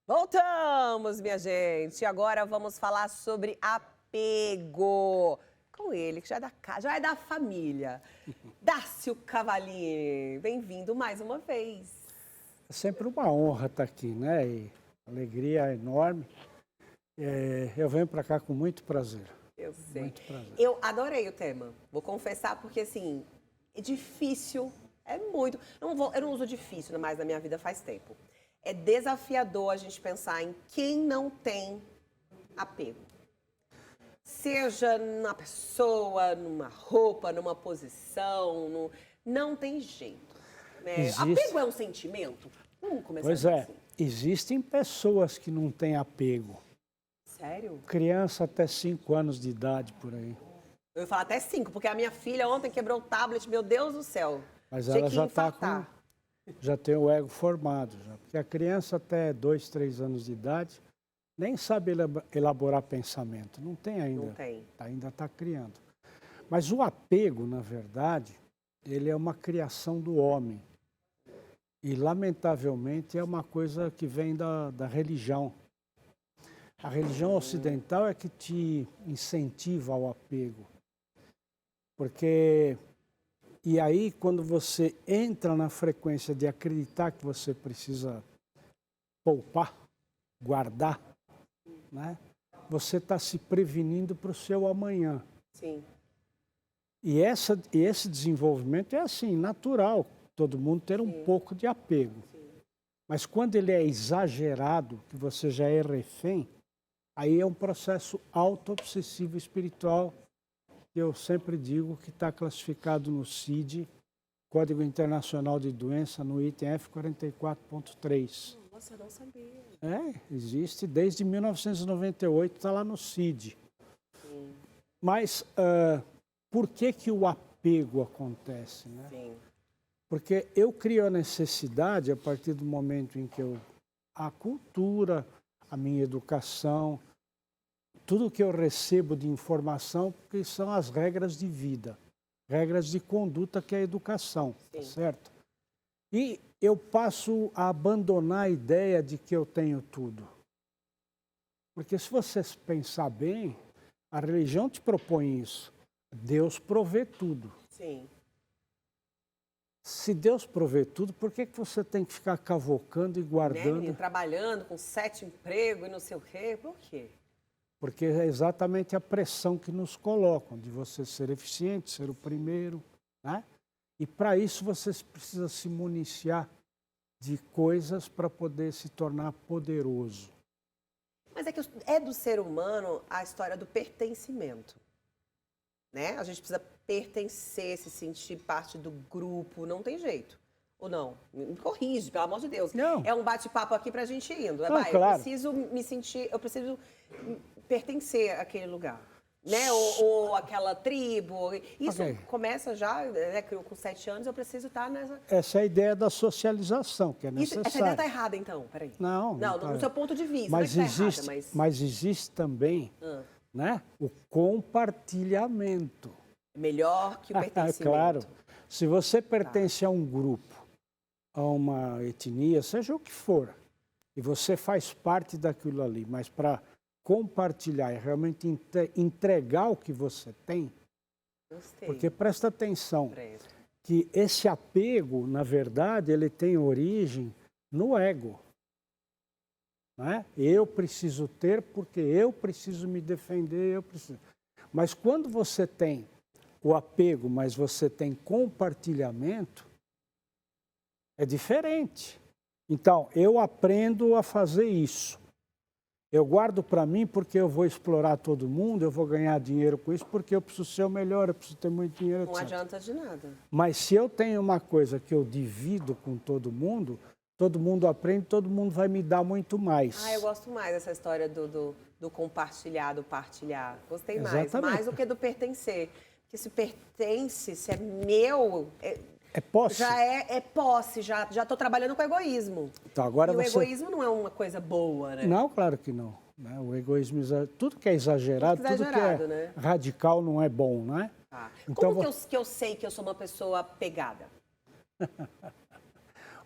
Voltamos, minha gente. Agora vamos falar sobre apego. Com ele, que já é da casa, já é da família. Dácio Cavalini, bem-vindo mais uma vez. É sempre uma honra estar aqui, né? E alegria enorme. Eu venho para cá com muito prazer. Eu sei. Muito prazer. Eu adorei o tema. Vou confessar porque, assim, é difícil, é muito... Eu não uso difícil mais na minha vida faz tempo. É desafiador a gente pensar em quem não tem apego. Seja numa pessoa, numa roupa, numa posição, não tem jeito. Né? Apego é um sentimento? Vamos começar Pois é, assim. existem pessoas que não têm apego. Sério? Criança até 5 anos de idade, por aí. Eu ia falar até 5, porque a minha filha ontem quebrou o tablet, meu Deus do céu. Mas Tinha ela que já infartar. já tem o ego formado. Já. Porque a criança até 2, 3 anos de idade nem sabe elaborar pensamento. Não tem ainda. Não tem. Ainda está criando. Mas o apego, na verdade, ele é uma criação do homem. E, lamentavelmente, é uma coisa que vem da religião. A religião ocidental é que te incentiva ao apego. Porque... E aí, quando você entra na frequência de acreditar que você precisa poupar, guardar, né? Você está se prevenindo para o seu amanhã. Sim. E esse desenvolvimento é assim, natural, todo mundo ter um pouco de apego. Sim. Mas quando ele é exagerado, que você já é refém, aí é um processo auto-obsessivo espiritual, que eu sempre digo que está classificado no CID, Código Internacional de Doença, no item F44.3. Nossa, eu não sabia. Existe desde 1998, está lá no CID. Sim. Mas por que o apego acontece, né? Sim. Porque eu crio a necessidade, a partir do momento em que a cultura, a minha educação, tudo que eu recebo de informação, que são as regras de vida, regras de conduta que é a educação, tá certo? E eu passo a abandonar a ideia de que eu tenho tudo. Porque se você pensar bem, a religião te propõe isso. Deus provê tudo. Sim. Se Deus provê tudo, por que você tem que ficar cavocando e guardando? Né? Trabalhando com 7 empregos e não sei o quê, por quê? Porque é exatamente a pressão que nos colocam, de você ser eficiente, ser o primeiro, né? E para isso você precisa se municiar de coisas para poder se tornar poderoso. Mas é que é do ser humano a história do pertencimento. Né? A gente precisa pertencer, se sentir parte do grupo, não tem jeito. Ou não? Me corrige, pelo amor de Deus. Não. É um bate-papo aqui pra gente indo. Não, claro. Eu preciso me sentir, eu preciso pertencer àquele lugar. Né? Ou aquela tribo. Isso começa já, né? Com 7 anos eu preciso estar nessa... Essa é a ideia da socialização, que é necessária. Essa ideia está errada, então? Peraí. Não No seu ponto de vista, mas não é que tá existe, errada, mas existe também né, o compartilhamento. Melhor que o pertencimento. Claro. Se você pertence a um grupo, a uma etnia, seja o que for, e você faz parte daquilo ali, mas para compartilhar e realmente entregar o que você tem, Gostei. Porque presta atenção, que esse apego, na verdade, ele tem origem no ego. Né? Eu preciso ter porque eu preciso me defender, eu preciso. Mas quando você tem o apego, mas você tem compartilhamento, é diferente. Então, eu aprendo a fazer isso. Eu guardo para mim porque eu vou explorar todo mundo, eu vou ganhar dinheiro com isso, porque eu preciso ser o melhor, eu preciso ter muito dinheiro, etc. Não adianta de nada. Mas se eu tenho uma coisa que eu divido com todo mundo aprende, todo mundo vai me dar muito mais. Eu gosto mais dessa história do compartilhar, do partilhar. Gostei Exatamente. mais do que do pertencer. Porque se pertence, se é meu... É posse. Já é posse, já estou trabalhando com egoísmo. Então, agora e o egoísmo não é uma coisa boa, né? Não, claro que não. Né? O egoísmo, tudo que é exagerado, tudo que é né? radical não é bom, né? Ah. Então, Como que eu sei que eu sou uma pessoa apegada?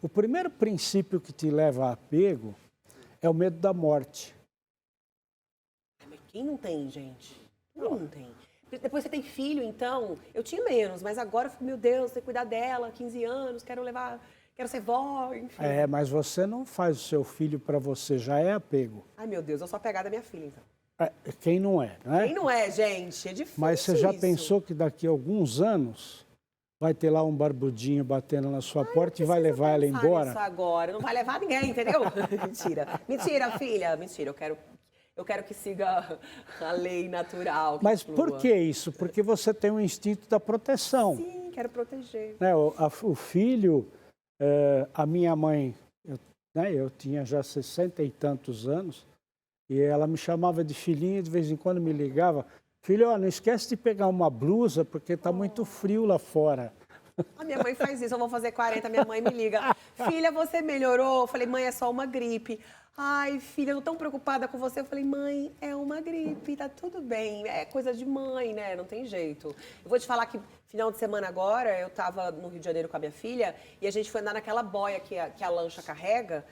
O primeiro princípio que te leva a apego é o medo da morte. Mas quem não tem, gente? Quem não tem? Depois você tem filho, então, eu tinha menos, mas agora eu fico, meu Deus, tem que cuidar dela, 15 anos, quero ser vó, enfim. Mas você não faz o seu filho para você, já é apego. Ai, meu Deus, eu sou apegada à minha filha, então. Quem não é, né? Quem não é, gente? É difícil. Mas você já isso. pensou que daqui a alguns anos vai ter lá um barbudinho batendo na sua porta e vai levar ela embora? Isso agora, não vai levar ninguém, entendeu? Mentira. Mentira, filha, mentira. Eu quero que siga a lei natural. Mas por que isso? Porque você tem um instinto da proteção. Sim, quero proteger. Né? O filho, a minha mãe, eu tinha já 60 e tantos anos, e ela me chamava de filhinha, de vez em quando me ligava, filho, ó, não esquece de pegar uma blusa, porque está muito frio lá fora. A minha mãe faz isso, eu vou fazer 40, minha mãe me liga, filha, você melhorou? Eu falei, mãe, é só uma gripe. Ai, filha, eu tô tão preocupada com você. Eu falei, mãe, é uma gripe, tá tudo bem. É coisa de mãe, né? Não tem jeito. Eu vou te falar que final de semana agora, eu tava no Rio de Janeiro com a minha filha e a gente foi andar naquela boia que a lancha carrega.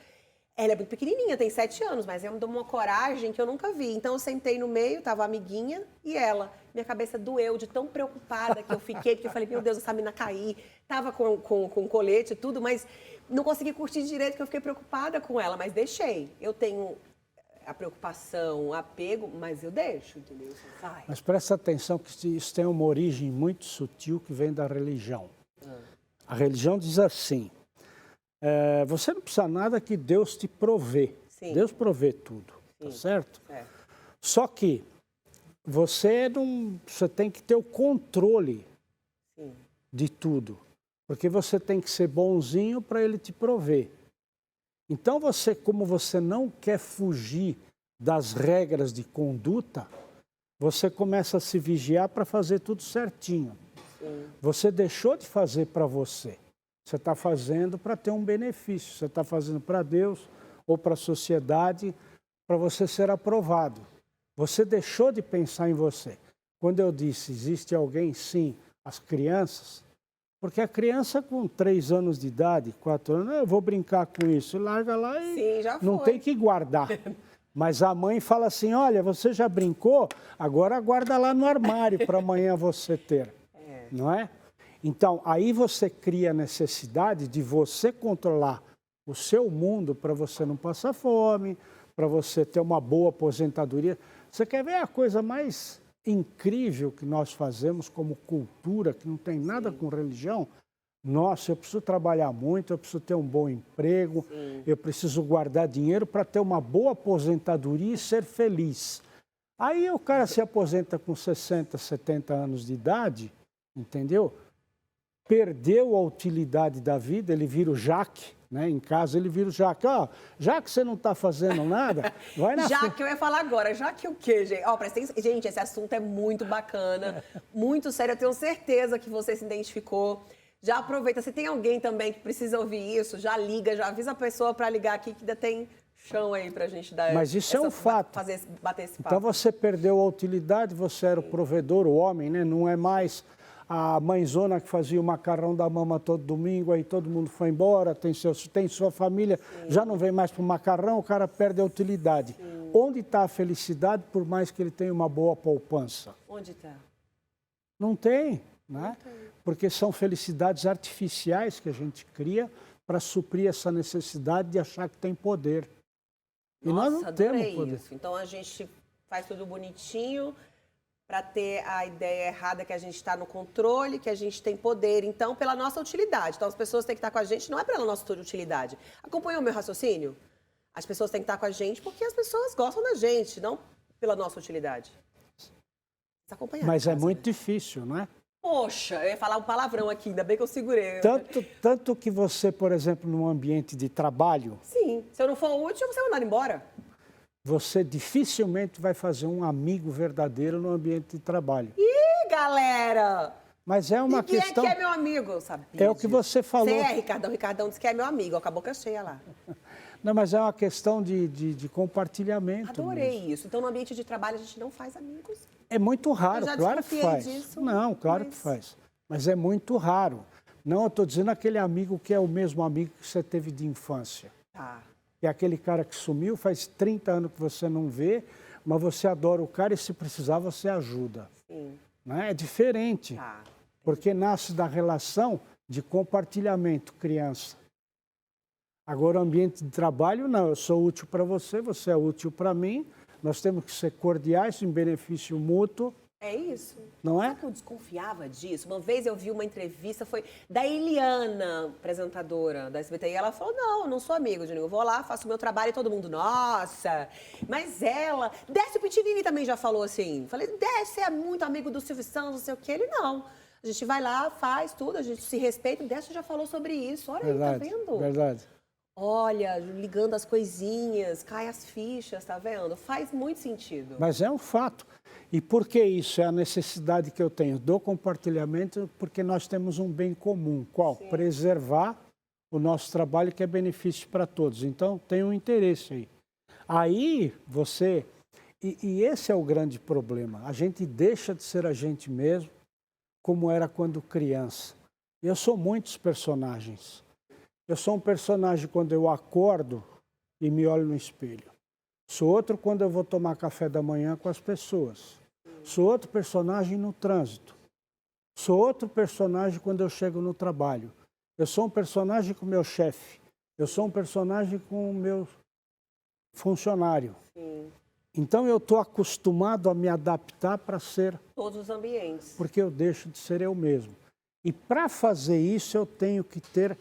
Ela é muito pequenininha, tem 7 anos, mas ela me deu uma coragem que eu nunca vi. Então eu sentei no meio, tava a amiguinha e ela. Minha cabeça doeu de tão preocupada que eu fiquei, porque eu falei, meu Deus, essa menina cair. Tava com colete e tudo, mas não consegui curtir direito, porque eu fiquei preocupada com ela, mas deixei. Eu tenho a preocupação, o apego, mas eu deixo, entendeu? Vai. Mas presta atenção que isso tem uma origem muito sutil que vem da religião. A religião diz assim, você não precisa nada que Deus te provê. Sim. Deus provê tudo, tá certo? Só que você tem que ter o controle de tudo. Porque você tem que ser bonzinho para ele te prover. Então como você não quer fugir das regras de conduta, você começa a se vigiar para fazer tudo certinho. Você deixou de fazer para você. Você está fazendo para ter um benefício. Você está fazendo para Deus ou para a sociedade para você ser aprovado. Você deixou de pensar em você. Quando eu disse, existe alguém, sim, as crianças, porque a criança com 3 anos de idade, 4 anos, eu vou brincar com isso, larga lá e sim, já não foi. tem que guardar. Mas a mãe fala assim, olha, você já brincou, agora guarda lá no armário para amanhã você ter. Não é? Então, aí você cria a necessidade de você controlar o seu mundo para você não passar fome, para você ter uma boa aposentadoria. Você quer ver a coisa mais incrível que nós fazemos como cultura, que não tem nada com religião? Nossa, eu preciso trabalhar muito, eu preciso ter um bom emprego, eu preciso guardar dinheiro para ter uma boa aposentadoria e ser feliz. Aí o cara se aposenta com 60, 70 anos de idade, entendeu? Perdeu a utilidade da vida, ele vira o Jaque, né? Em casa ele vira o Jaque. Ó, já que você não está fazendo nada, vai na Já que eu ia falar agora, já que o quê, gente? Ó, gente, esse assunto é muito bacana, muito sério. Eu tenho certeza que você se identificou. Já aproveita, se tem alguém também que precisa ouvir isso, já liga, já avisa a pessoa para ligar aqui que ainda tem chão aí pra gente dar. Mas isso é um fato. Bater esse papo. Então você perdeu a utilidade, você era o provedor, o homem, né? Não é mais a mãezona que fazia o macarrão da mama todo domingo, aí todo mundo foi embora, tem sua família, já não vem mais para o macarrão, o cara perde a utilidade. Onde está a felicidade, por mais que ele tenha uma boa poupança? Onde está? Não tem, né? Porque são felicidades artificiais que a gente cria para suprir essa necessidade de achar que tem poder. E Nossa, nós não temos poder. Isso. Então a gente faz tudo bonitinho para ter a ideia errada que a gente está no controle, que a gente tem poder, então, pela nossa utilidade. Então, as pessoas têm que estar com a gente, não é pela nossa utilidade. Acompanhou o meu raciocínio? As pessoas têm que estar com a gente porque as pessoas gostam da gente, não pela nossa utilidade. Mas é muito difícil, não é? Poxa, eu ia falar um palavrão aqui, ainda bem que eu segurei. Tanto que você, por exemplo, num ambiente de trabalho... Sim, se eu não for útil, você vai mandar embora. Você dificilmente vai fazer um amigo verdadeiro no ambiente de trabalho. Ih, galera! Mas é uma quem questão... Quem é que é meu amigo, sabia? É o que você falou. Você é, Ricardão. Ricardão disse que é meu amigo, a boca cheia lá. Não, mas é uma questão de compartilhamento. Adorei mesmo. isso. Então, no ambiente de trabalho, a gente não faz amigos. É muito raro, Eu já claro que faz. disso, Não, claro que faz. Mas é muito raro. Não, eu estou dizendo aquele amigo que é o mesmo amigo que você teve de infância. Tá. É aquele cara que sumiu, faz 30 anos que você não vê, mas você adora o cara e se precisar você ajuda. Sim. Né? É diferente, Tá. porque nasce da relação de compartilhamento, criança. Agora, o ambiente de trabalho, não, eu sou útil para você, você é útil para mim, nós temos que ser cordiais, em benefício mútuo, É isso. não é? Sabe que eu desconfiava disso? Uma vez eu vi uma entrevista, foi da Eliana, apresentadora da SBT, e ela falou, não, eu não sou amigo de ninguém, eu vou lá, faço o meu trabalho e todo mundo, nossa, mas ela... Décio Pitinini também já falou assim, falei, Décio é muito amigo do Silvio Santos, não sei o quê, ele não. A gente vai lá, faz tudo, a gente se respeita, o Décio já falou sobre isso, olha Verdade, aí, tá vendo? verdade. Olha, ligando as coisinhas, cai as fichas, tá vendo? Faz muito sentido. Mas é um fato. E por que isso? É a necessidade que eu tenho do compartilhamento, porque nós temos um bem comum. Qual? Sim. Preservar o nosso trabalho, que é benefício para todos. Então, tem um interesse aí. Aí, você... E esse é o grande problema. A gente deixa de ser a gente mesmo, como era quando criança. Eu sou muitos personagens. Eu sou um personagem quando eu acordo e me olho no espelho. Sou outro quando eu vou tomar café da manhã com as pessoas. Sou outro personagem no trânsito. Sou outro personagem quando eu chego no trabalho. Eu sou um personagem com o meu chefe. Eu sou um personagem com o meu funcionário. Sim. Então eu estou acostumado a me adaptar para ser, Todos os ambientes. porque eu deixo de ser eu mesmo. E para fazer isso eu tenho que ter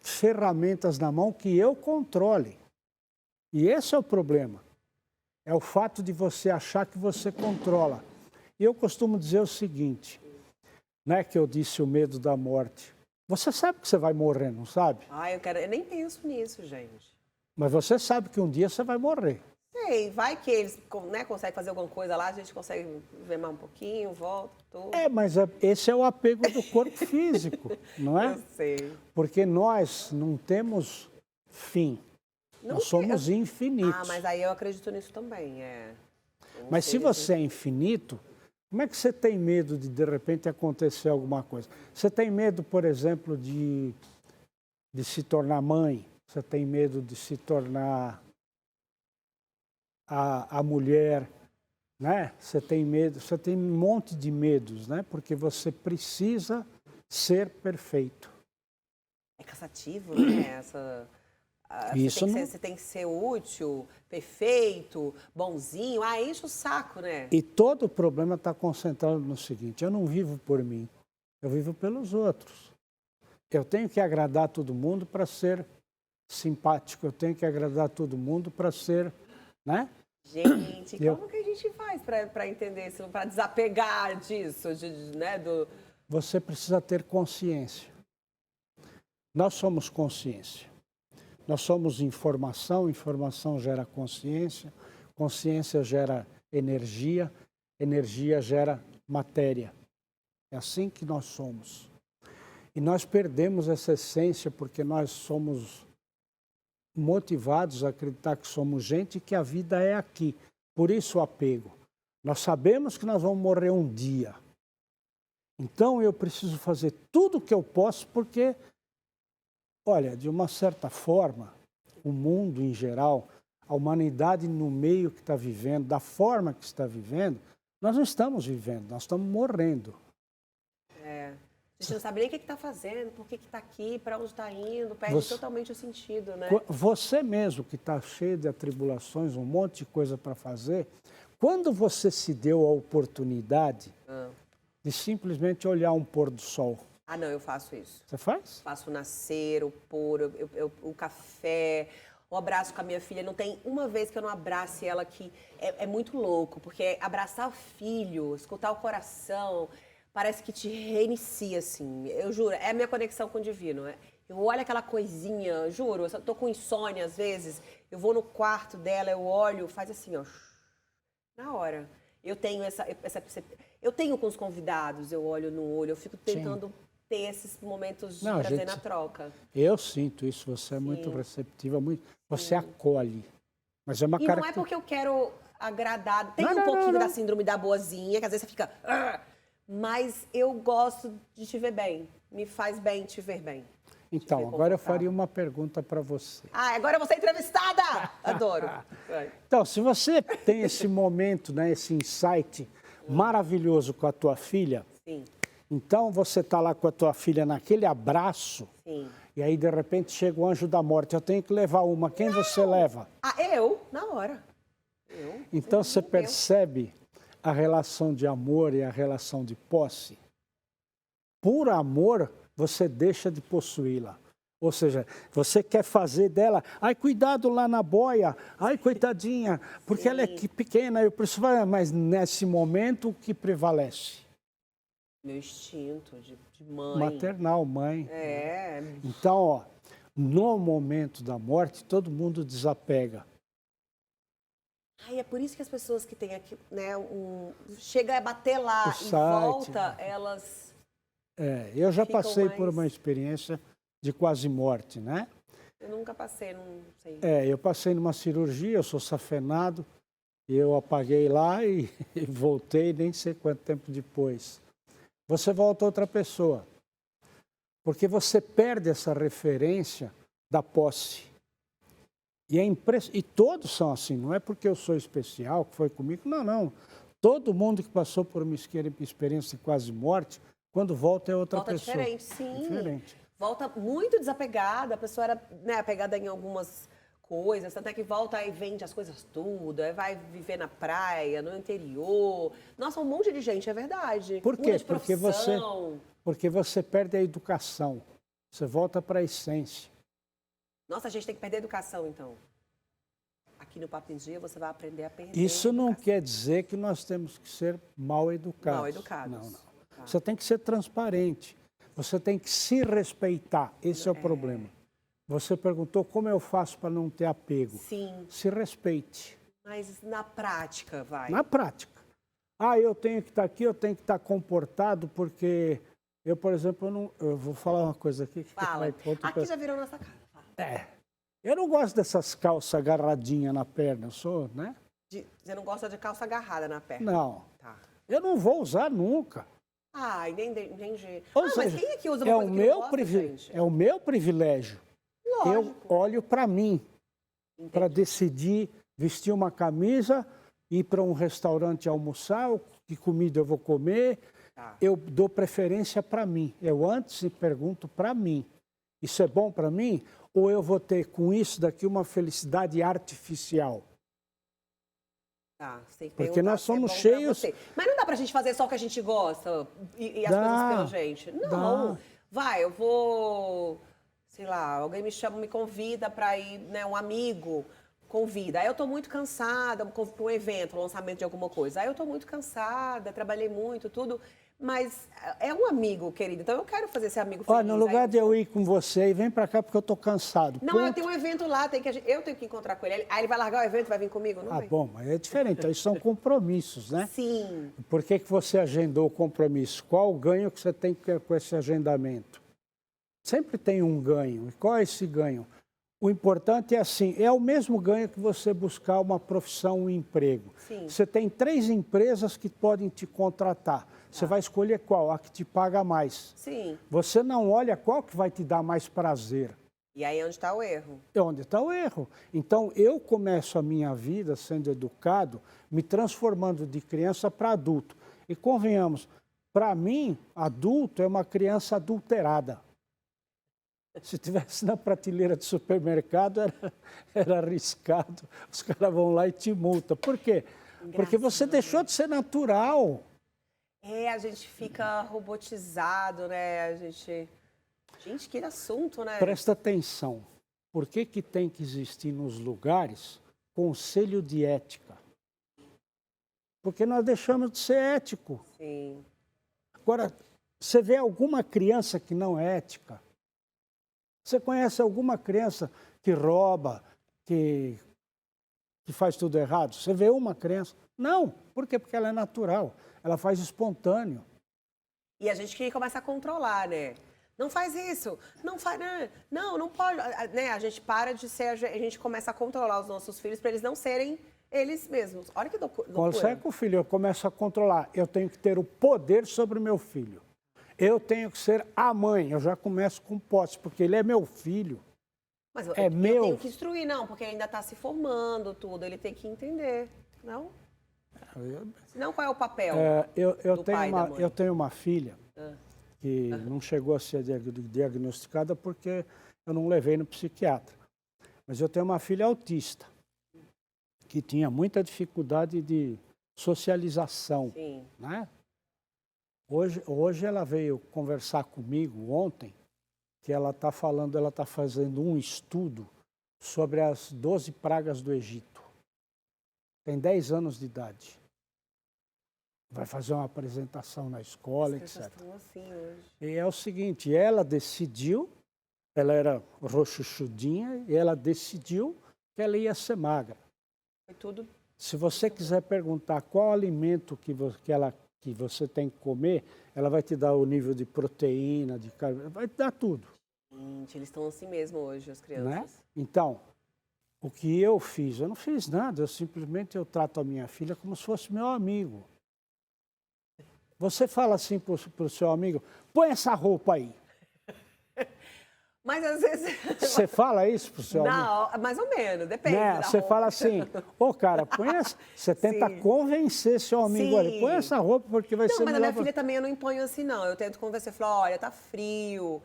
ferramentas na mão que eu controle. E esse é o problema. É o fato de você achar que você controla. E eu costumo dizer o seguinte, né, que eu disse o medo da morte. Você sabe que você vai morrer, não sabe? Eu nem penso nisso, gente. Mas você sabe que um dia você vai morrer. Sei, vai que eles, né, conseguem fazer alguma coisa lá, a gente consegue ver mais um pouquinho, volta, tudo. Mas esse é o apego do corpo físico, não é? Eu sei. Porque nós não temos fim. Não Nós somos infinitos. Ah, mas aí eu acredito nisso também, Mas se você é infinito, como é que você tem medo de repente acontecer alguma coisa? Você tem medo, por exemplo, de se tornar mãe? Você tem medo de se tornar a mulher, né? Você tem medo, você tem um monte de medos, né? Porque você precisa ser perfeito. É cansativo, né? Isso Você tem que ser útil, perfeito, bonzinho. Ah, enche o saco, né? E todo o problema está concentrado no seguinte: eu não vivo por mim, eu vivo pelos outros. Eu tenho que agradar todo mundo para ser simpático, eu tenho que agradar todo mundo para ser, né? Gente, como que a gente faz para entender isso, para desapegar disso, né? Você precisa ter consciência. Nós somos consciência. Nós somos informação, informação gera consciência, consciência gera energia, energia gera matéria. É assim que nós somos. E nós perdemos essa essência porque nós somos motivados a acreditar que somos gente e que a vida é aqui. Por isso o apego. Nós sabemos que nós vamos morrer um dia. Então eu preciso fazer tudo o que eu posso porque, olha, de uma certa forma, o mundo em geral, a humanidade no meio que está vivendo, da forma que está vivendo, nós não estamos vivendo, nós estamos morrendo. A gente não sabe nem o que está fazendo, por que está aqui, para onde está indo, perde totalmente o sentido, né? Você mesmo que está cheio de atribulações, um monte de coisa para fazer, quando você se deu a oportunidade de simplesmente olhar um pôr do sol? Ah, não, eu faço isso. Você faz? Faço o nascer, o pôr, o café, o abraço com a minha filha. Não tem uma vez que eu não abrace ela que é muito louco, porque abraçar o filho, escutar o coração, parece que te reinicia, assim. Eu juro, é a minha conexão com o divino. Eu olho aquela coisinha, juro, eu tô com insônia às vezes, eu vou no quarto dela, eu olho, faz assim, ó, na hora. Eu tenho eu tenho com os convidados, eu olho no olho, eu fico tentando ter esses momentos de prazer na troca. Eu sinto isso, você é muito receptiva, você acolhe. Mas é uma E não é porque eu quero agradar, tem um pouquinho da síndrome da boazinha, que às vezes você fica... Mas eu gosto de te ver bem. me faz bem te ver bem. Então, ver agora eu confortável. faria uma pergunta para você. Ah, agora eu vou ser entrevistada! Adoro. Então, se você tem esse momento, né, esse insight maravilhoso com a tua filha, Sim, então você está lá com a tua filha naquele abraço, sim. e aí de repente chega o anjo da morte, eu tenho que levar uma, quem você leva? Ah, eu? Na hora. Eu? Então você Não penso. percebe a relação de amor e a relação de posse? Por amor, você deixa de possuí-la. Ou seja, você quer fazer dela, ai, cuidado lá na boia, ai, coitadinha, porque ela é pequena, eu preciso fazer, mas nesse momento o que prevalece? Meu instinto de mãe. Maternal, mãe. É. Então, ó, no momento da morte, todo mundo desapega. Ai, é por isso que as pessoas que têm aqui, né, chega a bater lá O e site, volta, elas Eu já ficam passei por mais- uma experiência de quase morte, né? Eu nunca passei, não sei. Eu passei numa cirurgia, eu sou safenado, e eu apaguei lá e voltei nem sei quanto tempo depois. Você volta outra pessoa, porque você perde essa referência da posse. E todos são assim, não é porque eu sou especial, que foi comigo, não. Todo mundo que passou por uma experiência de quase morte, quando volta é outra Volta pessoa. diferente, sim. Diferente. Volta muito desapegada, a pessoa era, né, apegada em algumas coisas, tanto é que volta e vende as coisas tudo, aí vai viver na praia, no interior. Nossa, um monte de gente, é verdade. Por quê? Muda de profissão. Porque você perde a educação. Você volta para a essência. Nossa, a gente tem que perder a educação, então. Aqui no Papo em Dia você vai aprender a perder Isso a não educação. quer dizer que nós temos que ser mal educados. Mal educados. Não. Tá. Você tem que ser transparente. Você tem que se respeitar. Esse é o problema. Você perguntou como eu faço para não ter apego. Sim, Se respeite. mas na prática, vai. Na prática. Eu tenho que estar aqui, eu tenho que estar comportado, porque eu, por exemplo, eu vou falar uma coisa aqui. Que Fala. vai pra outra Aqui pessoa. já virou nossa cara. Fala. Eu não gosto dessas calças agarradinhas na perna, eu sou, né? Você não gosta de calça agarrada na perna? Não. Tá. Eu não vou usar nunca. Entendi. Ou Mas seja, quem é que usa é uma o coisa que meu não gosta, gente? é o meu privilégio. Eu Lógico. olho para mim, para decidir vestir uma camisa, ir para um restaurante almoçar, que comida eu vou comer. Tá. Eu dou preferência para mim. Eu antes me pergunto para mim. Isso é bom para mim? Ou eu vou ter com isso daqui uma felicidade artificial? Tá, você tem que Porque perguntar nós se é somos bom pra cheios- você. Mas não dá pra gente fazer só o que a gente gosta e as Dá, coisas pela gente. Não. dá. Vai, eu vou, sei lá, alguém me chama, me convida pra ir, né, um amigo convida. Aí eu tô muito cansada para um evento, um lançamento de alguma coisa. Aí eu tô muito cansada, trabalhei muito, tudo. Mas é um amigo, querido. Então eu quero fazer esse amigo feliz. Olha, no lugar de eu ir com você e vem para cá porque eu tô cansado. Não, eu tenho um evento lá, eu tenho que encontrar com ele. Aí ele vai largar o evento e vai vir comigo? Não vem. Bom, mas é diferente. Aí são compromissos, né? Sim. Por que você agendou o compromisso? Qual o ganho que você tem com esse agendamento? Sempre tem um ganho. E qual é esse ganho? O importante é assim, é o mesmo ganho que você buscar uma profissão, um emprego. Sim. Você tem 3 empresas que podem te contratar. Você vai escolher qual? A que te paga mais. Sim. Você não olha qual que vai te dar mais prazer. E aí é onde está o erro. É onde está o erro. Então, eu começo a minha vida sendo educado, me transformando de criança para adulto. E convenhamos, para mim, adulto é uma criança adulterada. Se tivesse na prateleira de supermercado, era arriscado. Os caras vão lá e te multam. Por quê? Porque você deixou de ser natural. A gente fica robotizado, né? Gente, que assunto, né? Presta atenção. Por que tem que existir nos lugares conselho de ética? Porque nós deixamos de ser ético. Sim. Agora, você vê alguma criança que não é ética? Você conhece alguma criança que rouba, que faz tudo errado? Você vê uma criança? Não. Por quê? Porque ela é natural. Ela faz espontâneo. E a gente que começa a controlar, né? Não faz isso, não faz, não pode, né? A gente para de ser, a gente começa a controlar os nossos filhos para eles não serem eles mesmos. Olha que loucura. Quando sai com o filho, eu começo a controlar. Eu tenho que ter o poder sobre o meu filho. eu tenho que ser a mãe. Eu já começo com posse, porque ele é meu filho. Mas É eu meu. tenho que instruir, não, porque ele ainda está se formando, tudo. Ele tem que entender, não? Senão, qual é o papel do pai e da mãe? Eu tenho uma filha Ah. que não chegou a ser diagnosticada porque eu não levei no psiquiatra. Mas eu tenho uma filha autista, que tinha muita dificuldade de socialização, Sim. né? Hoje ela veio conversar comigo ontem, que ela está fazendo um estudo sobre as 12 pragas do Egito. Tem 10 anos de idade. Vai fazer uma apresentação na escola, As crianças etc. estão assim hoje. E é o seguinte, ela decidiu, ela era rochuchudinha, e ela decidiu que ela ia ser magra. Foi tudo. Se você quiser perguntar qual alimento que você tem que comer, ela vai te dar o nível de proteína, de carne, vai te dar tudo. Gente, eles estão assim mesmo hoje, as crianças. Né? Então, o que eu fiz? Eu não fiz nada, eu trato a minha filha como se fosse meu amigo. Você fala assim para o seu amigo, põe essa roupa aí. Mas às vezes. Você fala isso para o seu amigo? Não, mais ou menos, depende. Né? Da Você roupa. fala assim, ô cara, põe essa. Você tenta Sim. convencer seu amigo ali, põe essa roupa porque vai Não, ser mas a melhor. minha filha também eu não imponho assim, não. Eu tento conversar, falo, olha, tá frio,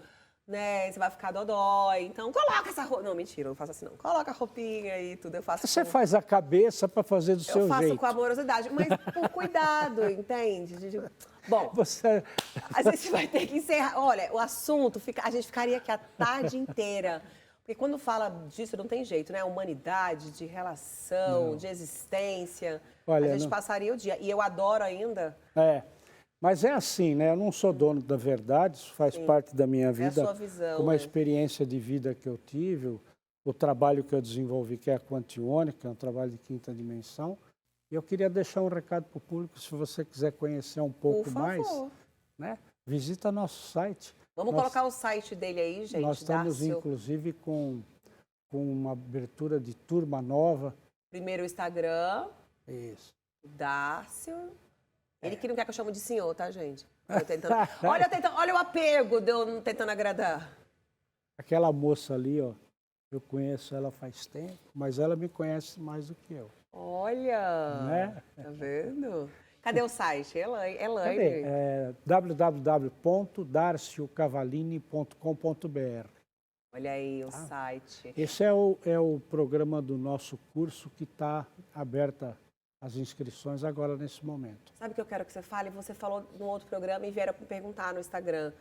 né? Você vai ficar dodói, então coloca essa roupa. Não, mentira, eu não faço assim, não. Coloca a roupinha e tudo, eu faço. Você faz a cabeça para fazer do seu Eu faço jeito. com amorosidade, mas por cuidado, entende? Bom, Você... a gente vai ter que encerrar. Olha, o assunto, a gente ficaria aqui a tarde inteira. Porque quando fala disso, não tem jeito, né? Humanidade, de relação, de existência. Olha, a gente passaria o dia. E eu adoro ainda. Mas é assim, né? Eu não sou dono da verdade, isso faz parte da minha vida. É a sua visão. Uma né? experiência de vida que eu tive, o trabalho que eu desenvolvi, que é a Quantione, que é um trabalho de quinta dimensão. E eu queria deixar um recado para o público, se você quiser conhecer um pouco mais, né? Visita nosso site. Vamos colocar o site dele aí, gente. Nós estamos, inclusive, com uma abertura de turma nova. Primeiro o Instagram. Isso. Dárcio. Ele que não quer que eu chame de senhor, tá, gente? Olha o apego de eu tentando agradar. Aquela moça ali, ó, eu conheço ela faz tempo, mas ela me conhece mais do que eu. Olha, né? Tá vendo? Cadê o site? Elaine. É www.darciocavalini.com.br. Olha aí o site. Esse é o programa do nosso curso que está aberta as inscrições agora nesse momento. Sabe o que eu quero que você fale? Você falou no outro programa e vieram me perguntar no Instagram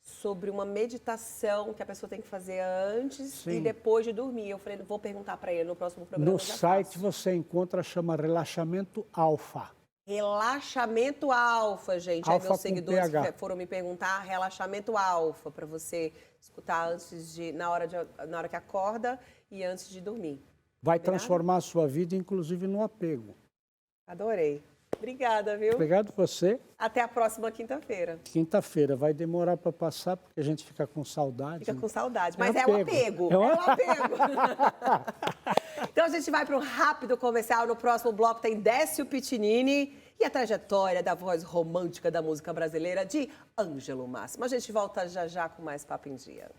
sobre uma meditação que a pessoa tem que fazer antes e depois de dormir. Eu falei, vou perguntar para ele no próximo programa. No site você encontra, chama Relaxamento Alfa. Relaxamento Alfa, gente. Alfa Aí meus com seguidores PH. que foram me perguntar, Relaxamento Alfa, para você escutar antes na hora que acorda e antes de dormir. Vai transformar a sua vida, inclusive no apego. Adorei. Obrigada, viu? Obrigado você. Até a próxima quinta-feira. Quinta-feira. Vai demorar para passar, porque a gente fica com saudade. Fica né? com saudade, mas é um apego. É um apego. Então a gente vai para um rápido comercial. No próximo bloco tem Décio Pitinini e a trajetória da voz romântica da música brasileira de Ângelo Máximo. A gente volta já já com mais Papo em Dia.